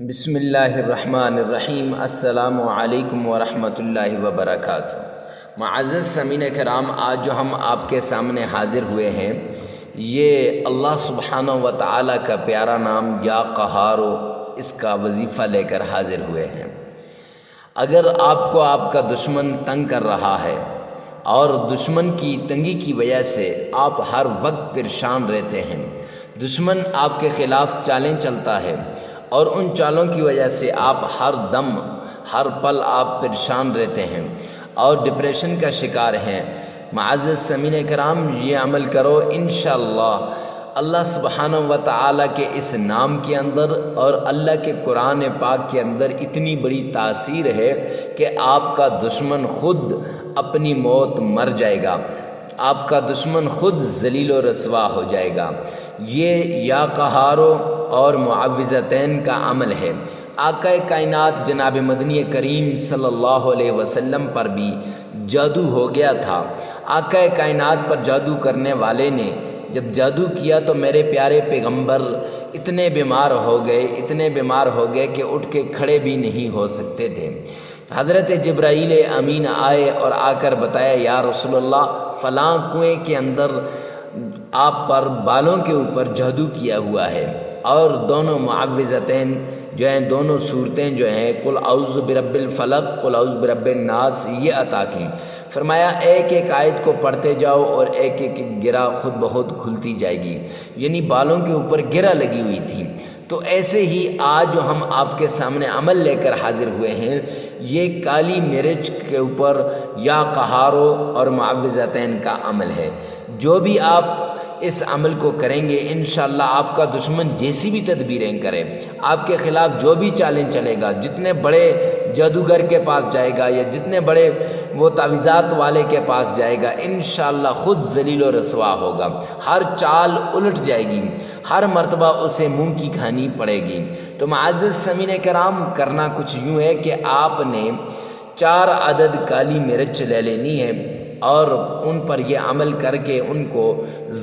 بسم اللہ الرحمن الرحیم۔ السلام علیکم ورحمۃ اللہ وبرکاتہ۔ معزز سامعین کرام، آج جو ہم آپ کے سامنے حاضر ہوئے ہیں یہ اللہ سبحانہ و تعالیٰ کا پیارا نام یا قہارو، اس کا وظیفہ لے کر حاضر ہوئے ہیں۔ اگر آپ کو آپ کا دشمن تنگ کر رہا ہے اور دشمن کی تنگی کی وجہ سے آپ ہر وقت پریشان رہتے ہیں، دشمن آپ کے خلاف چالیں چلتا ہے اور ان چالوں کی وجہ سے آپ ہر دم ہر پل آپ پریشان رہتے ہیں اور ڈپریشن کا شکار ہیں، معزز سامعین کرام یہ عمل کرو، انشاءاللہ اللہ سبحانہ و تعالیٰ کے اس نام کے اندر اور اللہ کے قرآن پاک کے اندر اتنی بڑی تاثیر ہے کہ آپ کا دشمن خود اپنی موت مر جائے گا، آپ کا دشمن خود ذلیل و رسوا ہو جائے گا۔ یہ یا قہارو اور معوذتین کا عمل ہے۔ آقا کائنات جناب مدنی کریم صلی اللہ علیہ وسلم پر بھی جادو ہو گیا تھا۔ آقا کائنات پر جادو کرنے والے نے جب جادو کیا تو میرے پیارے پیغمبر اتنے بیمار ہو گئے کہ اٹھ کے کھڑے بھی نہیں ہو سکتے تھے۔ حضرت جبرائیل امین آئے اور آ کر بتایا، یا رسول اللہ فلاں کنویں کے اندر آپ پر بالوں کے اوپر جادو کیا ہوا ہے، اور دونوں معوذتین جو ہیں، دونوں صورتیں جو ہیں، قل اعوذ برب الفلق، قل اعوذ برب الناس، یہ عطا کی۔ فرمایا ایک ایک آیت کو پڑھتے جاؤ اور ایک ایک گرہ خود بخود کھلتی جائے گی، یعنی بالوں کے اوپر گرہ لگی ہوئی تھی۔ تو ایسے ہی آج جو ہم آپ کے سامنے عمل لے کر حاضر ہوئے ہیں، یہ کالی مرچ کے اوپر یا قہارو اور معوذتین کا عمل ہے۔ جو بھی آپ اس عمل کو کریں گے انشاءاللہ آپ کا دشمن جیسی بھی تدبیریں کرے، آپ کے خلاف جو بھی چالیں چلے گا، جتنے بڑے جادوگر کے پاس جائے گا یا جتنے بڑے وہ تعویذات والے کے پاس جائے گا، انشاءاللہ خود ذلیل و رسوا ہوگا، ہر چال الٹ جائے گی، ہر مرتبہ اسے منہ کی کھانی پڑے گی۔ تو معزز سامعین کرام، کرنا کچھ یوں ہے کہ آپ نے 4 عدد کالی مرچ لے لینی ہے اور ان پر یہ عمل کر کے ان کو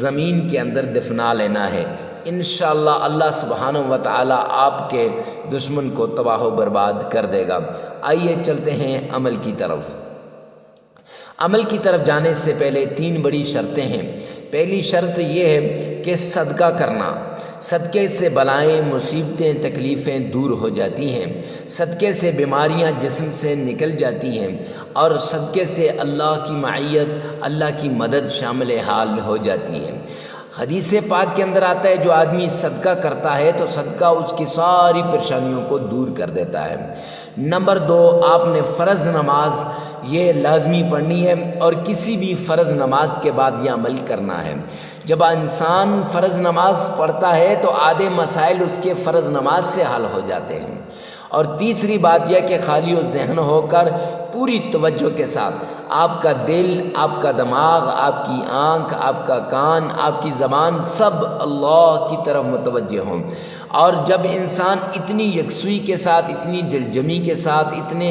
زمین کے اندر دفنا لینا ہے۔ انشاءاللہ اللہ سبحانہ و تعالیٰ آپ کے دشمن کو تباہ و برباد کر دے گا۔ آئیے چلتے ہیں عمل کی طرف۔ عمل کی طرف جانے سے پہلے 3 بڑی شرطیں ہیں۔ پہلی شرط یہ ہے کہ صدقہ کرنا۔ صدقے سے بلائیں، مصیبتیں، تکلیفیں دور ہو جاتی ہیں، صدقے سے بیماریاں جسم سے نکل جاتی ہیں، اور صدقے سے اللہ کی معیت، اللہ کی مدد شامل حال ہو جاتی ہے۔ حدیث پاک کے اندر آتا ہے جو آدمی صدقہ کرتا ہے تو صدقہ اس کی ساری پریشانیوں کو دور کر دیتا ہے۔ نمبر 2، آپ نے فرض نماز یہ لازمی پڑھنی ہے اور کسی بھی فرض نماز کے بعد یہ عمل کرنا ہے۔ جب انسان فرض نماز پڑھتا ہے تو آدھے مسائل اس کے فرض نماز سے حل ہو جاتے ہیں۔ اور تیسری بات یہ کہ خالی و ذہن ہو کر پوری توجہ کے ساتھ آپ کا دل، آپ کا دماغ، آپ کی آنکھ، آپ کا کان، آپ کی زبان سب اللہ کی طرف متوجہ ہوں۔ اور جب انسان اتنی یکسوئی کے ساتھ، اتنی دلجمی کے ساتھ، اتنے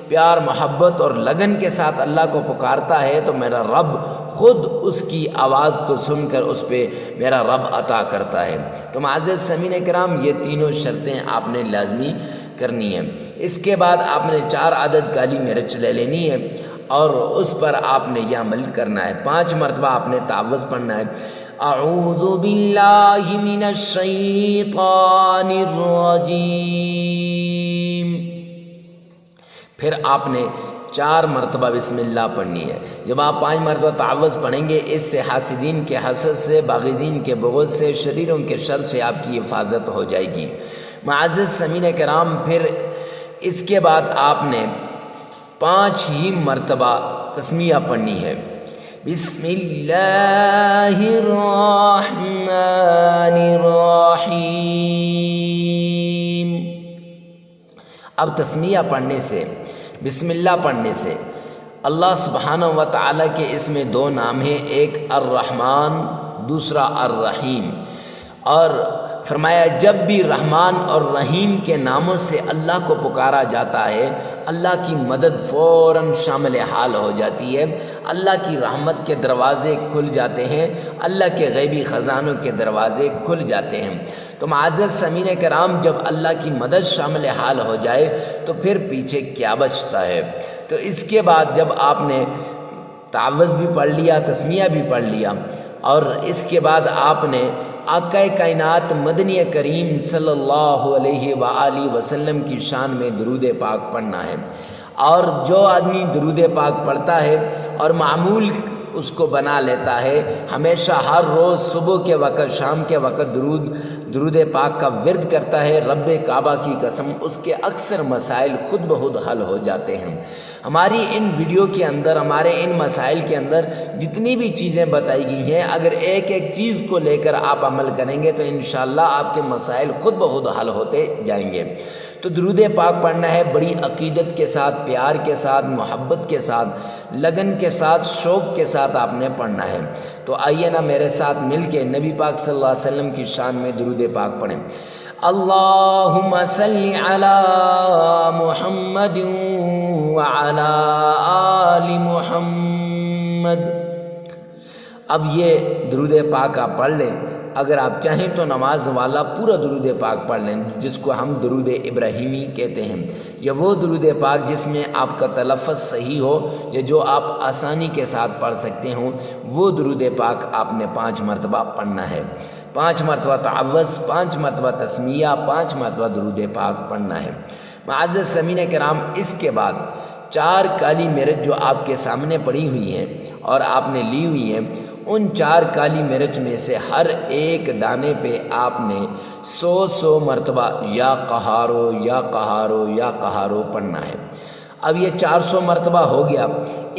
پیار محبت اور لگن کے ساتھ اللہ کو پکارتا ہے تو میرا رب خود اس کی آواز کو سن کر اس پہ میرا رب عطا کرتا ہے۔ تو معزز سامعین کرام، یہ تینوں شرطیں آپ نے لازمی کرنی ہیں۔ اس کے بعد آپ نے 4 عدد کالی مرچ لے لینی ہے اور اس پر آپ نے یہ عمل کرنا ہے۔ 5 مرتبہ آپ نے تعوذ پڑھنا ہے، اعوذ باللہ من الشیطان الرجیم۔ پھر آپ نے 4 مرتبہ بسم اللہ پڑھنی ہے۔ جب آپ 5 مرتبہ تعوذ پڑھیں گے، اس سے حاسدین کے حسد سے، باغزین کے بغض سے، شریروں کے شر سے آپ کی حفاظت ہو جائے گی۔ معزز سامعین کرام، پھر اس کے بعد آپ نے 5 ہی مرتبہ تسمیہ پڑھنی ہے، بسم اللہ الرحمن الرحیم۔ اب تسمیہ پڑھنے سے، بسم اللہ پڑھنے سے اللہ سبحانہ و تعالیٰ کے اس میں 2 نام ہیں، ایک الرحمن، دوسرا الرحیم۔ اور فرمایا جب بھی رحمان اور رحیم کے ناموں سے اللہ کو پکارا جاتا ہے اللہ کی مدد فوراً شامل حال ہو جاتی ہے، اللہ کی رحمت کے دروازے کھل جاتے ہیں، اللہ کے غیبی خزانوں کے دروازے کھل جاتے ہیں۔ تو معزز سامعین کرام، جب اللہ کی مدد شامل حال ہو جائے تو پھر پیچھے کیا بچتا ہے؟ تو اس کے بعد جب آپ نے تعوذ بھی پڑھ لیا، تسمیہ بھی پڑھ لیا، اور اس کے بعد آپ نے آقا کائنات مدنی کریم صلی اللہ علیہ وآلہ وسلم کی شان میں درود پاک پڑھنا ہے۔ اور جو آدمی درود پاک پڑھتا ہے اور معمول اس کو بنا لیتا ہے، ہمیشہ ہر روز صبح کے وقت شام کے وقت درود پاک کا ورد کرتا ہے، رب کعبہ کی قسم اس کے اکثر مسائل خود بخود حل ہو جاتے ہیں۔ ہماری ان ویڈیو کے اندر، ہمارے ان مسائل کے اندر جتنی بھی چیزیں بتائی گئی ہیں، اگر ایک ایک چیز کو لے کر آپ عمل کریں گے تو انشاءاللہ آپ کے مسائل خود بخود حل ہوتے جائیں گے۔ تو درود پاک پڑھنا ہے بڑی عقیدت کے ساتھ، پیار کے ساتھ، محبت کے ساتھ، لگن کے ساتھ، شوق کے ساتھ آپ نے پڑھنا ہے۔ تو آئیے نا میرے ساتھ مل کے نبی پاک صلی اللہ علیہ وسلم کی شان میں درود پاک پڑھیں۔ اللہم صلی علی محمد وعلی آل محمد۔ اب یہ درود پاک آپ پڑھ لیں۔ اگر آپ چاہیں تو نماز والا پورا درود پاک پڑھ لیں، جس کو ہم درود ابراہیمی کہتے ہیں، یا وہ درود پاک جس میں آپ کا تلفظ صحیح ہو یا جو آپ آسانی کے ساتھ پڑھ سکتے ہوں، وہ درود پاک آپ نے 5 مرتبہ پڑھنا ہے۔ 5 مرتبہ تعوذ، 5 مرتبہ تسمیہ، 5 مرتبہ درود پاک پڑھنا ہے۔ معزز سامعین کرام، اس کے بعد 4 کالی مرچ جو آپ کے سامنے پڑی ہوئی ہیں اور آپ نے لی ہوئی ہیں، ان 4 کالی مرچ میں سے ہر ایک دانے پہ آپ نے 100 مرتبہ یا قہارو یا قہارو یا قہارو پڑھنا ہے۔ اب یہ 400 مرتبہ ہو گیا۔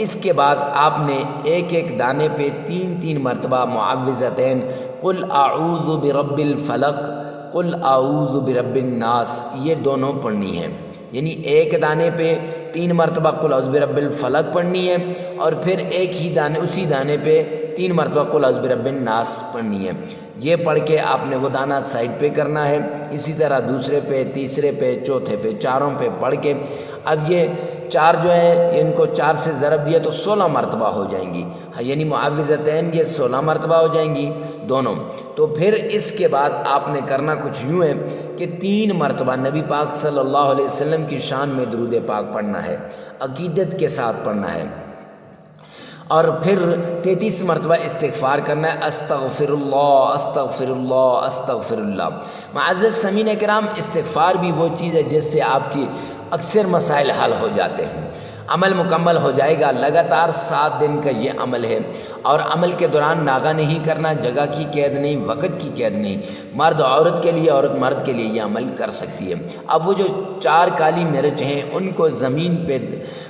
اس کے بعد آپ نے ایک ایک دانے پہ 3 مرتبہ معوذتین، قل اعوذ برب الفلق، قل اعوذ برب الناس، یہ دونوں پڑھنی ہیں۔ یعنی ایک دانے پہ 3 مرتبہ قل اعوذ برب الفلق پڑھنی ہے، اور پھر ایک ہی دانے، اسی دانے پہ 3 مرتبہ قل اعوذ برب الناس پڑھنی ہے۔ یہ پڑھ کے آپ نے وہ دانہ سائڈ پہ کرنا ہے، اسی طرح دوسرے پہ، تیسرے پہ، چوتھے پہ، چاروں پہ پڑھ کے اب یہ 4 جو ہیں ان کو 4 سے ضرب دیا تو 16 مرتبہ ہو جائیں گی، یعنی معوذتین یہ 16 مرتبہ ہو جائیں گی دونوں۔ تو پھر اس کے بعد آپ نے کرنا کچھ یوں ہے کہ 3 مرتبہ نبی پاک صلی اللہ علیہ وسلم کی شان میں درود پاک پڑھنا ہے، عقیدت کے ساتھ پڑھنا ہے، اور پھر 33 مرتبہ استغفار کرنا ہے، استغفر اللہ استغفر اللہ استغفر اللہ۔ معزز سامعین کرام، استغفار بھی وہ چیز ہے جس سے آپ کی اکثر مسائل حل ہو جاتے ہیں۔ عمل مکمل ہو جائے گا، لگاتار 7 دن کا یہ عمل ہے، اور عمل کے دوران ناغہ نہیں کرنا، جگہ کی قید نہیں، وقت کی قید نہیں، مرد عورت کے لیے، عورت مرد کے لیے یہ عمل کر سکتی ہے۔ اب وہ جو 4 کالی مرچ ہیں ان کو زمین پہ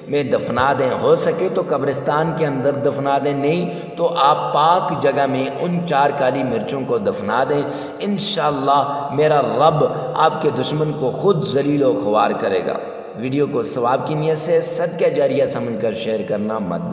میں دفنا دیں، ہو سکے تو قبرستان کے اندر دفنا دیں، نہیں تو آپ پاک جگہ میں ان 4 کالی مرچوں کو دفنا دیں۔ انشاءاللہ میرا رب آپ کے دشمن کو خود ذلیل و خوار کرے گا۔ ویڈیو کو ثواب کی نیت سے صدقہ جاریہ سمجھ کر شیئر کرنا مت